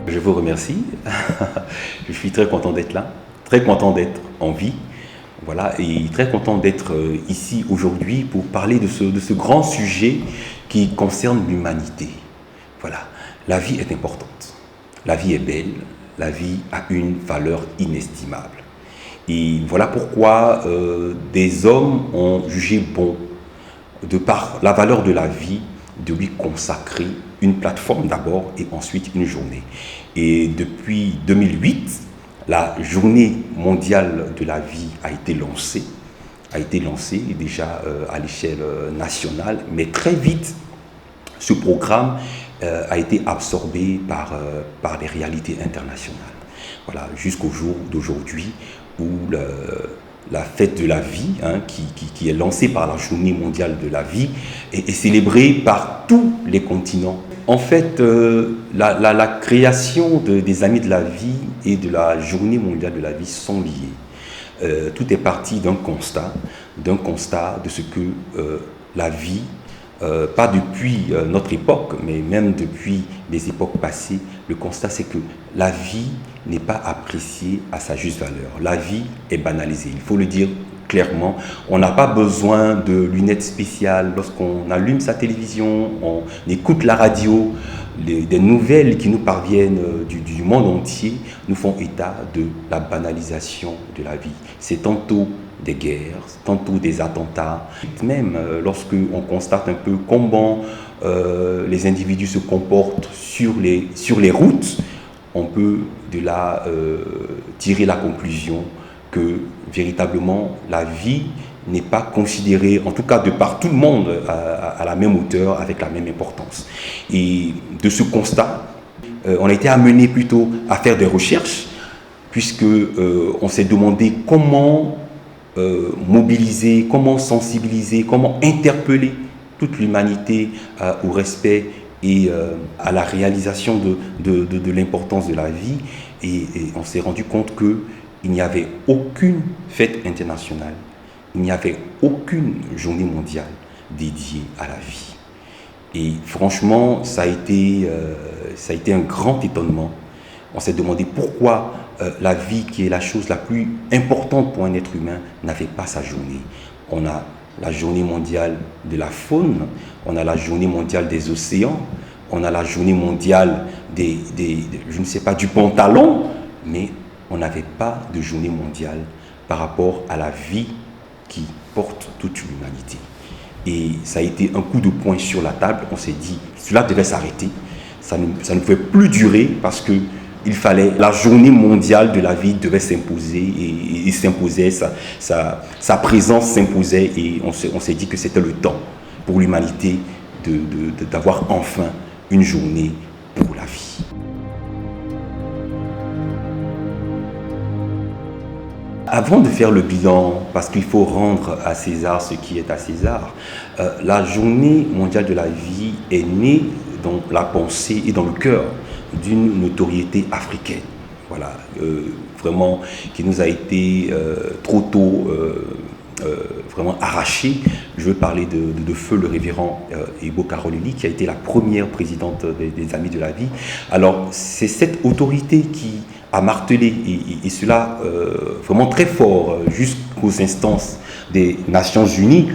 Je vous remercie. Je suis très content d'être là, très content d'être en vie. Voilà, et très content d'être ici aujourd'hui pour parler de ce grand sujet qui concerne l'humanité. Voilà, la vie est importante, la vie est belle, la vie a une valeur inestimable. Et voilà pourquoi des hommes ont jugé bon, de par la valeur de la vie, de lui consacrer une plateforme d'abord et ensuite une journée. Et depuis 2008, la journée mondiale de la vie a été lancée déjà à l'échelle nationale, mais très vite, ce programme a été absorbé par les réalités internationales. Voilà, jusqu'au jour d'aujourd'hui où la fête de la vie, qui est lancée par la Journée mondiale de la vie, est célébrée par tous les continents. En fait, la création des Amis de la vie et de la Journée mondiale de la vie sont liées. Tout est parti d'un constat de ce que la vie, pas depuis notre époque, mais même depuis les époques passées, le constat c'est que la vie n'est pas appréciée à sa juste valeur. La vie est banalisée, il faut le dire clairement. On n'a pas besoin de lunettes spéciales lorsqu'on allume sa télévision, on écoute la radio. Des nouvelles qui nous parviennent du monde entier nous font état de la banalisation de la vie. C'est tantôt des guerres, tantôt des attentats. Même lorsqu'on constate un peu comment les individus se comportent sur les routes, on peut de là tirer la conclusion que véritablement la vie n'est pas considérée, en tout cas de par tout le monde, à la même hauteur, avec la même importance. Et de ce constat, on a été amené plutôt à faire des recherches, puisque on s'est demandé comment mobiliser, comment sensibiliser, comment interpeller toute l'humanité au respect et à la réalisation de l'importance de la vie. Et on s'est rendu compte qu'il n'y avait aucune fête internationale, il n'y avait aucune journée mondiale dédiée à la vie. Et franchement, ça a été un grand étonnement. On s'est demandé pourquoi la vie, qui est la chose la plus importante pour un être humain, n'avait pas sa journée. On a la journée mondiale de la faune, on a la journée mondiale des océans, on a la journée mondiale je ne sais pas, du pantalon, mais on n'avait pas de journée mondiale par rapport à la vie qui porte toute l'humanité. Et ça a été un coup de poing sur la table. On s'est dit, cela devait s'arrêter. Ça ne pouvait plus durer parce que la journée mondiale de la vie devait s'imposer et s'imposait, sa présence s'imposait et on s'est dit que c'était le temps pour l'humanité d'avoir enfin une journée pour la vie. Avant de faire le bilan, parce qu'il faut rendre à César ce qui est à César, la journée mondiale de la vie est née dans la pensée et dans le cœur d'une notoriété africaine. Voilà, vraiment, qui nous a été trop tôt vraiment arrachée. Je veux parler de feu le révérend Ebo Karoleli, qui a été la première présidente des Amis de la vie. Alors, c'est cette autorité qui a martelé, et cela vraiment très fort, jusqu'aux instances des Nations Unies,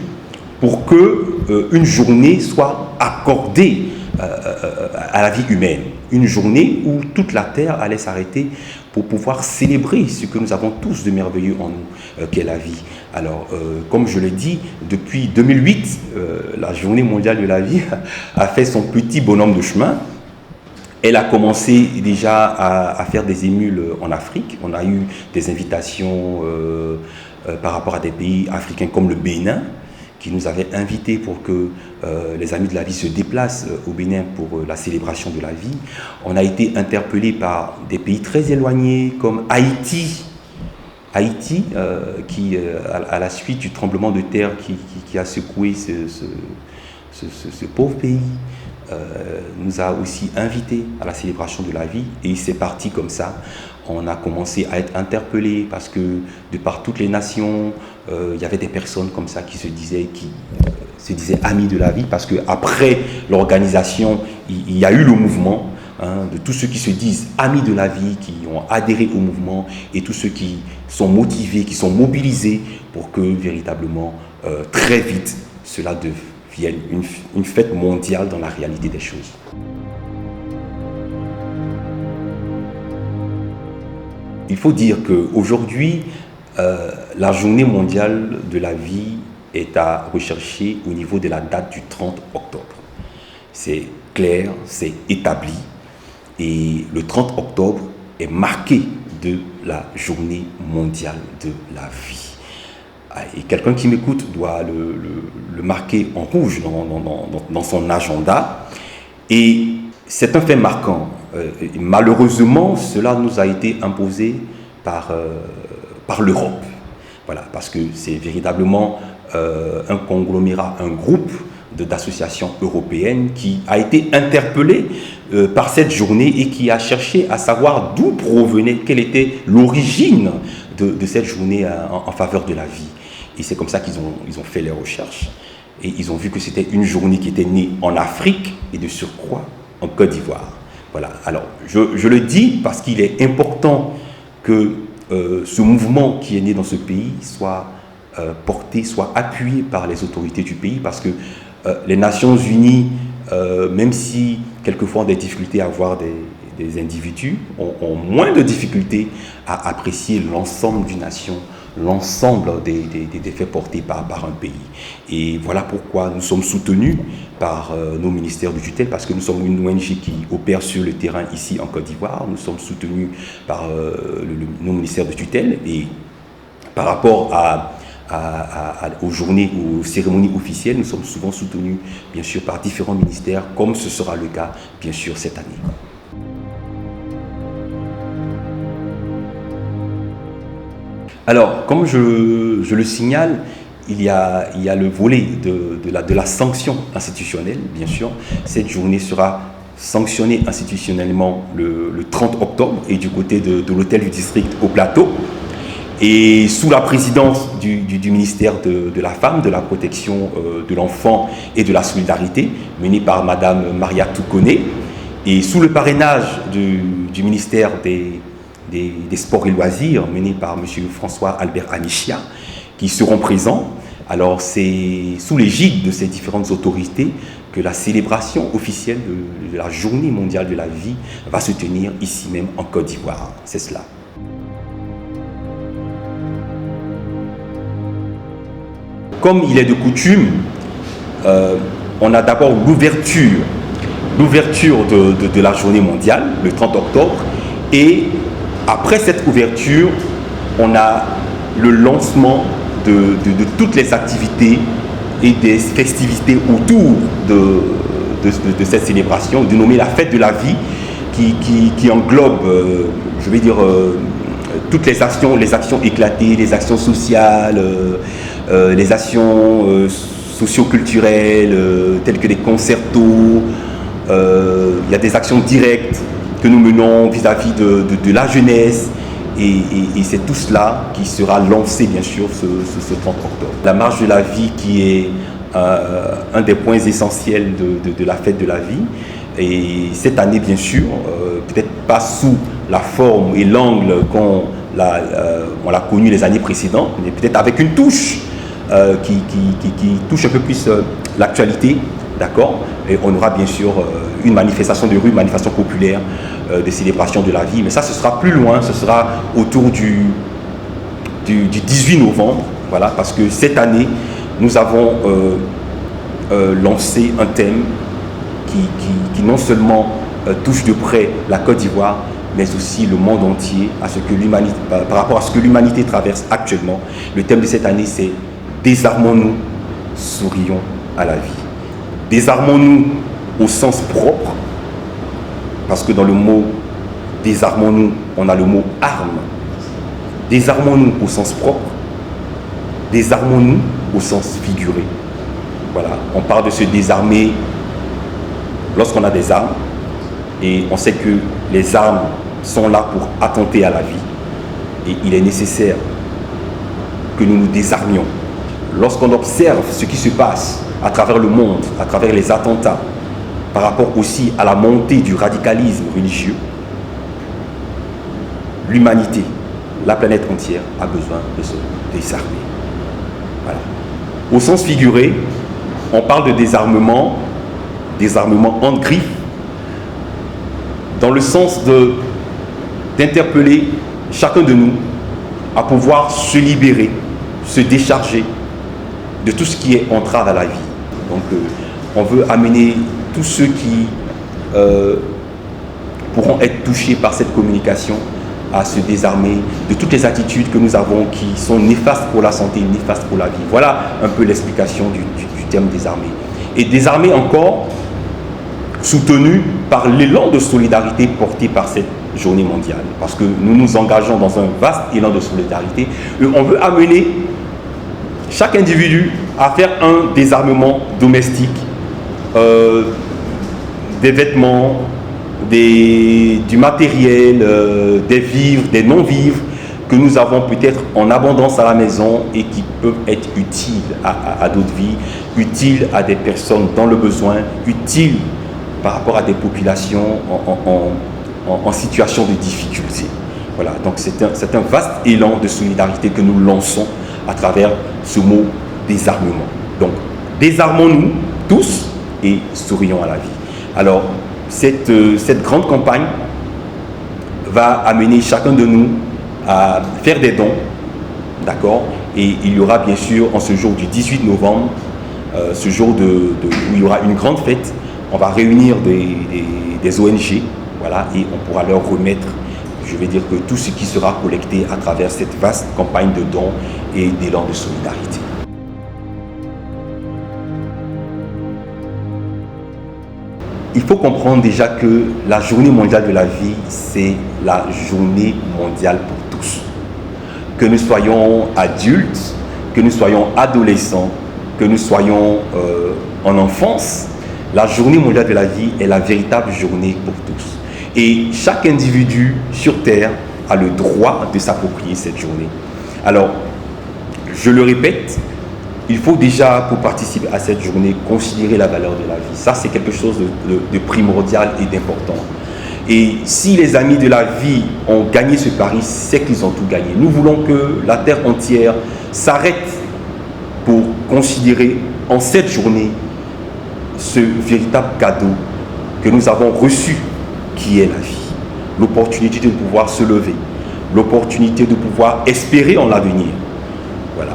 pour que une journée soit accordée à la vie humaine. Une journée où toute la terre allait s'arrêter pour pouvoir célébrer ce que nous avons tous de merveilleux en nous, qu'est la vie. Alors, comme je l'ai dit, depuis 2008, la Journée mondiale de la vie a fait son petit bonhomme de chemin. Elle a commencé déjà à faire des émules en Afrique. On a eu des invitations par rapport à des pays africains comme le Bénin, qui nous avait invités pour que les Amis de la vie se déplacent au Bénin pour la célébration de la vie. On a été interpellés par des pays très éloignés comme Haïti. Haïti, qui, à la suite du tremblement de terre qui a secoué ce pauvre pays, nous a aussi invités à la célébration de la vie, et c'est parti comme ça. On a commencé à être interpellés parce que de par toutes les nations, il y avait des personnes comme ça qui se disaient amis de la vie, parce qu'après l'organisation, il y a eu le mouvement. hein, de tous ceux qui se disent amis de la vie, qui ont adhéré au mouvement, et tous ceux qui sont motivés, qui sont mobilisés pour que véritablement, très vite, cela devienne une fête mondiale dans la réalité des choses. Il faut dire qu'aujourd'hui, la journée mondiale de la vie est à rechercher au niveau de la date du 30 octobre. C'est clair, c'est établi, et le 30 octobre est marqué de la journée mondiale de la vie. Et quelqu'un qui m'écoute doit le marquer en rouge dans son agenda. Et c'est un fait marquant. Malheureusement, cela nous a été imposé par l'Europe. Voilà, parce que c'est véritablement un conglomérat, un groupe d'associations européennes qui a été interpellé par cette journée et qui a cherché à savoir d'où provenait, quelle était l'origine de cette journée en faveur de la vie. Et c'est comme ça qu'ils ont fait les recherches. Et ils ont vu que c'était une journée qui était née en Afrique et de surcroît en Côte d'Ivoire. Voilà. Alors, je le dis parce qu'il est important que ce mouvement qui est né dans ce pays soit porté, soit appuyé par les autorités du pays, parce que les Nations Unies, même si quelquefois on a des difficultés à voir des individus, ont moins de difficultés à apprécier l'ensemble d'une nation, l'ensemble des faits portés par un pays. Et voilà pourquoi nous sommes soutenus par nos ministères de tutelle, parce que nous sommes une ONG qui opère sur le terrain ici en Côte d'Ivoire. Nous sommes soutenus par nos ministères de tutelle, et par rapport aux journées, aux cérémonies officielles, nous sommes souvent soutenus bien sûr par différents ministères, comme ce sera le cas bien sûr cette année. Alors, comme je le signale, il y a le volet de la sanction institutionnelle, bien sûr. Cette journée sera sanctionnée institutionnellement le 30 octobre, et du côté de l'hôtel du district au Plateau, et sous la présidence du ministère de la Femme, de la Protection de l'Enfant et de la Solidarité, mené par Madame Maria Toukoné, et sous le parrainage du ministère des Sports et Loisirs, mené par M. François Albert Anichia, qui seront présents. Alors c'est sous l'égide de ces différentes autorités que la célébration officielle de la Journée mondiale de la vie va se tenir ici même en Côte d'Ivoire. C'est cela. Comme il est de coutume, on a d'abord l'ouverture de la Journée mondiale, le 30 octobre, et après cette ouverture, on a le lancement de toutes les activités et des festivités autour de cette célébration, dénommée la fête de la vie, qui englobe, je vais dire, toutes les actions éclatées, les actions sociales, les actions socio-culturelles, telles que des concertos. Il y a des actions directes que nous menons vis-à-vis de la jeunesse, et c'est tout cela qui sera lancé bien sûr ce 30 octobre. La marche de la vie qui est un des points essentiels de la fête de la vie, et cette année bien sûr, peut-être pas sous la forme et l'angle qu'on l'a connu les années précédentes, mais peut-être avec une touche qui touche un peu plus l'actualité, d'accord. Et on aura bien sûr une manifestation de rue, une manifestation populaire de célébration de la vie, mais ça ce sera plus loin, ce sera autour du 18 novembre, voilà, parce que cette année nous avons lancé un thème qui non seulement touche de près la Côte d'Ivoire, mais aussi le monde entier, par rapport à ce que l'humanité traverse actuellement. Le thème de cette année, c'est « Désarmons-nous, sourions à la vie ». Désarmons-nous au sens propre, parce que dans le mot « désarmons-nous », on a le mot « arme ». Désarmons-nous au sens propre, désarmons-nous au sens figuré. Voilà, on parle de se désarmer lorsqu'on a des armes, et on sait que les armes sont là pour attenter à la vie, et il est nécessaire que nous nous désarmions. Lorsqu'on observe ce qui se passe à travers le monde, à travers les attentats, par rapport aussi à la montée du radicalisme religieux, l'humanité, la planète entière a besoin de se désarmer. Voilà. Au sens figuré, on parle de désarmement en griffe, dans le sens d'interpeller chacun de nous à pouvoir se libérer, se décharger de tout ce qui est entrave à la vie. Donc on veut amener tous ceux qui pourront être touchés par cette communication à se désarmer de toutes les attitudes que nous avons qui sont néfastes pour la santé, néfastes pour la vie. Voilà un peu l'explication du terme désarmer. Et désarmer encore, soutenu par l'élan de solidarité porté par cette journée mondiale. Parce que nous nous engageons dans un vaste élan de solidarité. Et on veut amener chaque individu à faire un désarmement domestique, des vêtements, du matériel, des vivres, des non-vivres que nous avons peut-être en abondance à la maison et qui peuvent être utiles à d'autres vies, utiles à des personnes dans le besoin, utiles par rapport à des populations en situation de difficulté. Voilà, donc c'est un vaste élan de solidarité que nous lançons à travers ce mot désarmement. Donc, désarmons-nous tous et sourions à la vie. Alors, cette grande campagne va amener chacun de nous à faire des dons, d'accord? Et il y aura bien sûr, en ce jour du 18 novembre, ce jour où il y aura une grande fête, on va réunir des ONG, voilà, et on pourra leur remettre, je vais dire que tout ce qui sera collecté à travers cette vaste campagne de dons et d'élan de solidarité. Il faut comprendre déjà que la journée mondiale de la vie, c'est la journée mondiale pour tous. Que nous soyons adultes, que nous soyons adolescents, que nous soyons en enfance, la journée mondiale de la vie est la véritable journée pour tous. Et chaque individu sur Terre a le droit de s'approprier cette journée. Alors, je le répète, il faut déjà, pour participer à cette journée, considérer la valeur de la vie. Ça, c'est quelque chose de primordial et d'important. Et si les amis de la vie ont gagné ce pari, c'est qu'ils ont tout gagné. Nous voulons que la Terre entière s'arrête pour considérer en cette journée ce véritable cadeau que nous avons reçu, qui est la vie. L'opportunité de pouvoir se lever, l'opportunité de pouvoir espérer en l'avenir. Voilà.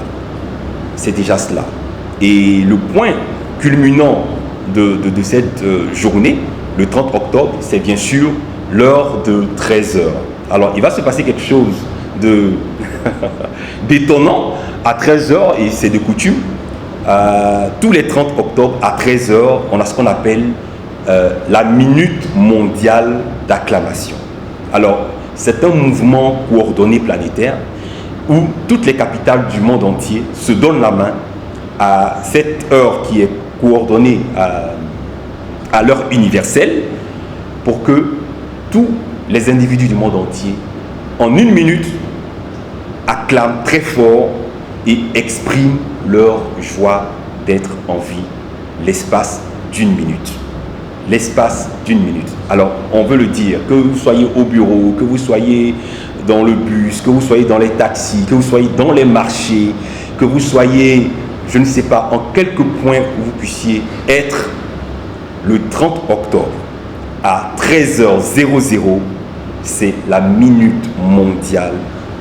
C'est déjà cela. Et le point culminant de cette journée, le 30 octobre, c'est bien sûr l'heure de 13 h. Alors, il va se passer quelque chose d'étonnant à 13 h, et c'est de coutume. Tous les 30 octobre, à 13 h, on a ce qu'on appelle la minute mondiale d'acclamation. Alors, c'est un mouvement coordonné planétaire où toutes les capitales du monde entier se donnent la main à cette heure qui est coordonnée à l'heure universelle pour que tous les individus du monde entier, en une minute, acclament très fort et expriment leur joie d'être en vie, l'espace d'une minute. L'espace d'une minute. Alors, on veut le dire, que vous soyez au bureau, que vous soyez dans le bus, que vous soyez dans les taxis, que vous soyez dans les marchés, que vous soyez, je ne sais pas, en quelque point où vous puissiez être le 30 octobre à 13 h 00, c'est la minute mondiale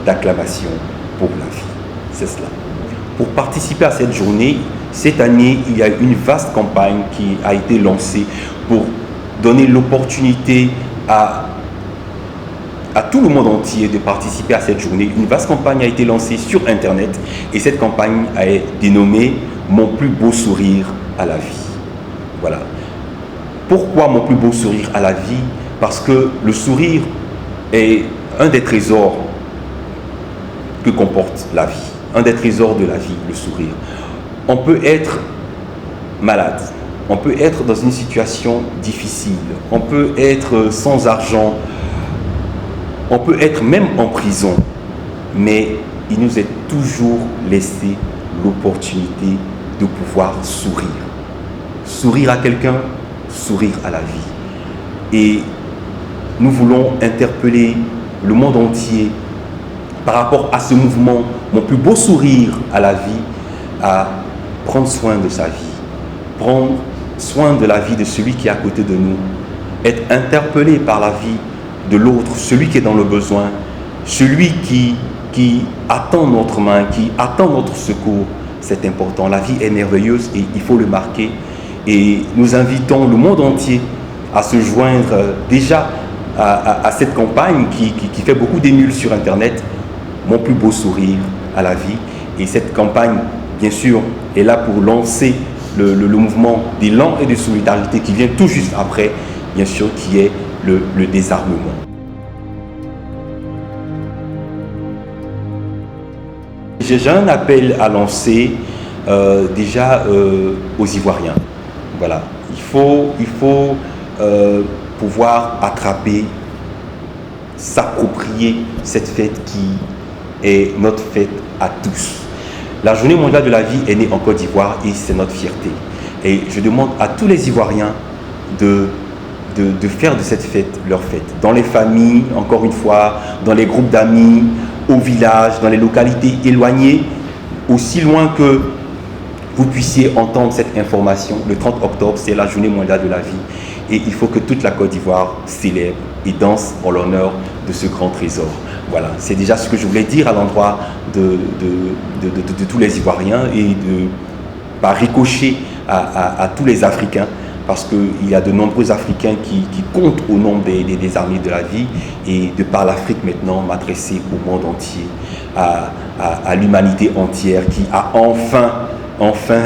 d'acclamation pour la vie. C'est cela. Pour participer à cette journée, cette année, il y a une vaste campagne qui a été lancée pour donner l'opportunité à tout le monde entier de participer à cette journée. Une vaste campagne a été lancée sur Internet et cette campagne a été dénommée « Mon plus beau sourire à la vie ». Voilà. Pourquoi mon plus beau sourire à la vie? Parce que le sourire est un des trésors que comporte la vie. Un des trésors de la vie, le sourire. On peut être malade, on peut être dans une situation difficile, on peut être sans argent, on peut être même en prison, mais il nous est toujours laissé l'opportunité de pouvoir sourire. Sourire à quelqu'un, sourire à la vie. Et nous voulons interpeller le monde entier par rapport à ce mouvement, mon plus beau sourire à la vie, à prendre soin de sa vie, prendre soin de la vie de celui qui est à côté de nous, être interpellé par la vie de l'autre, celui qui est dans le besoin, celui qui attend notre main, qui attend notre secours. C'est important. La vie est merveilleuse et il faut le marquer. Et nous invitons le monde entier à se joindre déjà à cette campagne qui fait beaucoup d'émules sur Internet, mon plus beau sourire à la vie. Et cette campagne, bien sûr, est là pour lancer le mouvement d'élan et de solidarité qui vient tout juste après, bien sûr, qui est le désarmement. J'ai un appel à lancer déjà aux Ivoiriens. Voilà. Il faut pouvoir attraper, s'approprier cette fête qui est notre fête à tous. La Journée mondiale de la vie est née en Côte d'Ivoire et c'est notre fierté. Et je demande à tous les Ivoiriens de faire de cette fête leur fête. Dans les familles, encore une fois, dans les groupes d'amis, au village, dans les localités éloignées, aussi loin que vous puissiez entendre cette information. Le 30 octobre, c'est la Journée mondiale de la vie. Et il faut que toute la Côte d'Ivoire célèbre et danse en l'honneur de ce grand trésor. Voilà, c'est déjà ce que je voulais dire à l'endroit de tous les Ivoiriens et par ricochet à tous les Africains, parce qu'il y a de nombreux Africains qui comptent au nombre des armées de la vie, et de par l'Afrique maintenant m'adresser au monde entier, à l'humanité entière qui a enfin,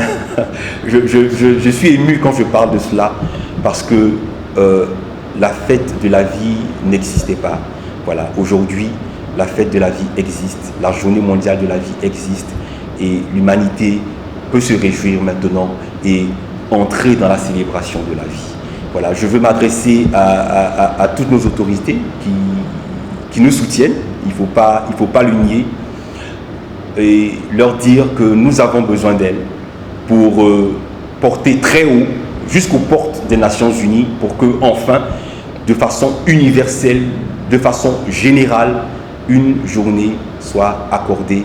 je suis ému quand je parle de cela, parce que la fête de la vie n'existait pas. Voilà, aujourd'hui, la fête de la vie existe, la journée mondiale de la vie existe, et l'humanité peut se réjouir maintenant et entrer dans la célébration de la vie. Voilà, je veux m'adresser à toutes nos autorités qui nous soutiennent, il faut pas le nier, et leur dire que nous avons besoin d'elles pour porter très haut jusqu'aux portes des Nations Unies, pour que enfin, de façon universelle, de façon générale, une journée soit accordée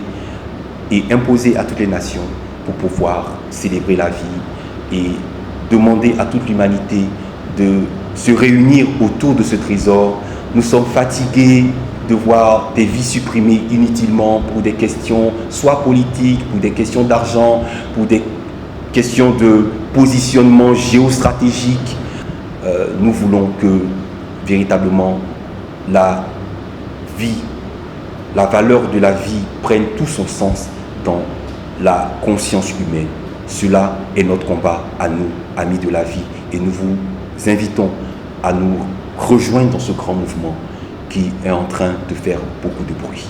et imposée à toutes les nations pour pouvoir célébrer la vie et demander à toute l'humanité de se réunir autour de ce trésor. Nous sommes fatigués de voir des vies supprimées inutilement pour des questions soit politiques, pour des questions d'argent, pour des questions de positionnement géostratégique. Nous voulons que véritablement la vie, la valeur de la vie prenne tout son sens dans la conscience humaine. Cela est notre combat à nous, amis de la vie, et nous vous invitons à nous rejoindre dans ce grand mouvement qui est en train de faire beaucoup de bruit.